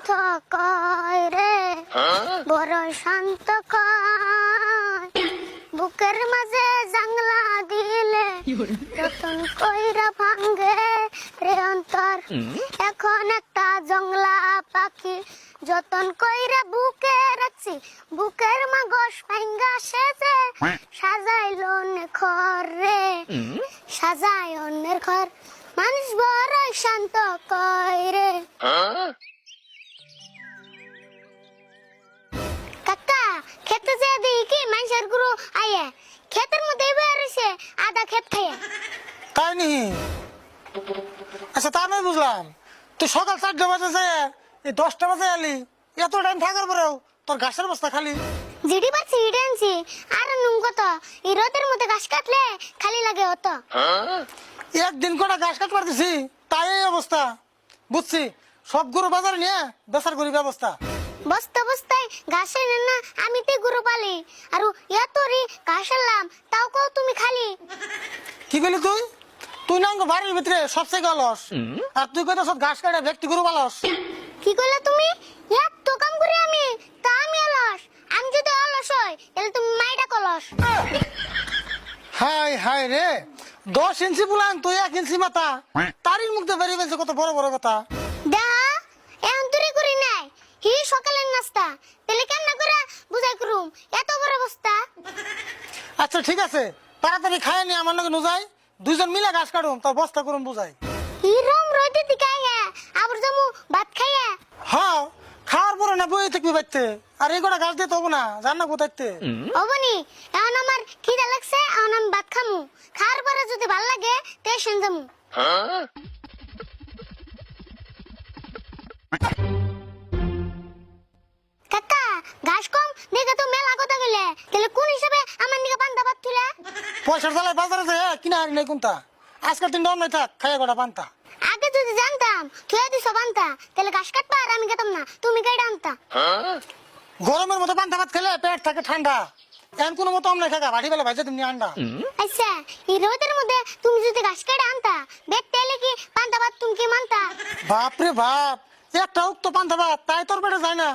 শান্ত কয় রে বড় শান্ত কয় বুকের মাঝে জাংলা দিলে যতন কইরা ভাঙ্গে রে অন্তর এখন একটা জংলা পাখি যতন কইরা বুকে রাখছি বুকের মাগস ভাঙ্গা সেজে সাজাইল অন্যের ঘর রে সাজাই অন্যের ঘর মানুষ বড় শান্ত কয় রে কাকা খেতে যে দেখি কি মানুষের গুরু আয়ে ক্ষেতের মধ্যে বেরিয়েছে আধা ক্ষেত খাইয়া তাই নি? আচ্ছা তা আমি বুঝলাম তুই সকাল 4টা বাজে যায় এই 10টা বাজে এলি এত টাইম থাকার পরেও তোর ঘাসের বস্তা খালি। জিডি পাচ্ছি ইডেনছি আর নুন কত এই রোদের মধ্যে ঘাস কাটলে খালি লাগে অত একদিন কটা ঘাস কাট পারতেছি তাই এই অবস্থা। বুঝছি সব গরু বাজারে নিয়ে বেচার করি ব্যবস্থা। বস্তা বস্তায় ঘাস এনে না আমি তে গরু পালি আর এতরি ঘাস আনলাম তাও কও তুমি খালি কি বলি তুই? তুই না আমাকে বাড়ির ভিতরে সবচেয়ে অলস আর তুই কত সব ঘাস কাটে ব্যক্তি গরু পালস। কি কইলা তুমি এত কাম করি আমি তা আমি অলস আমি যদি অলস হই তাহলে তুমি মাইটা কলস হাই হাই রে 10 ইঞ্চি বুলান তুই 1 ইঞ্চি মাথা তারির মুখে বেরিয়ে গেছে কত বড় বড় কথা। দা এখন তুই করি নাই হি সকালের নাস্তা তাহলে কেন না করে বুঝাই করুম এত বড় বস্তা আচ্ছা ঠিক আছে তাড়াতাড়ি খায় নি আমার লগে নুজাই দুইজন মিলে ঘাস কাটুম তোর বস্তা করুম বুঝাই। হি রম রইতে দিকাইয়া আবার জামু ভাত খাইয়া হ্যাঁ খাওয়ার পরে না বই থাকবি বাইতে আর এই কটা ঘাস দিতে হবো না জান না কোথাইতে। অবনি এখন আমার খিদা লাগছে এখন আমি ভাত খামু খাওয়ার পরে যদি ভাল লাগে টেনশন যামু কাকা ঘাস কম দেখে তো মেলা কথা গেলে তাহলে কোন হিসাবে আমার নিকে পান্তা ভাত তুলে পয়সার জ্বালায় বাজারে যায় কিনা হারি নাই কোনটা আজকাল তিন ডম নাই থাক খাইয়া কটা পান্তা। আগে যদি জানতাম তুই দিছ পান্তা তাহলে ঘাস কাটবা আর আমি খেতাম না তুমি কেটে আনতা গরমের মতো পান্তা ভাত খেলে পেট থাকে ঠান্ডা এমন কোনো মতো আমরা খাগা বাড়ি বেলা ভাইজা তুমি আন্ডা। আচ্ছা এই রোদের মধ্যে তুমি যদি ঘাস কেটে আনতা বেট তেলে কি পান্তা ভাত তুমি কি মানতা বাপরে বাপ একটা উক্ত পান্তা ভাত তাই তোর পেটে যায় না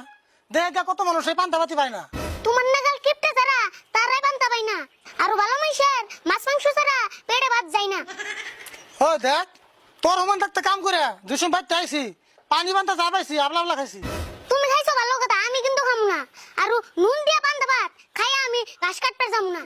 দেখা কত মানুষ এই পান্তা ভাতই পায় না। তোমার নাগাল কিপটে যারা তারাই পান্তা পাই না আর ভালো মানুষের মাছ মাংস ছাড়া পেটে ভাত যায় না ও দেখ তোর সমান থাকতে কাম করে দুশো ভাত চাইছি পানি পান্তা যা পাইছি abla abla খাইছি। তুমি খাইছো ভালো কথা আমি কিন্তু খামু না আর নুন দিয়া পান্তা ভাত খাইয়া আমি ঘাস কাটতে যামু না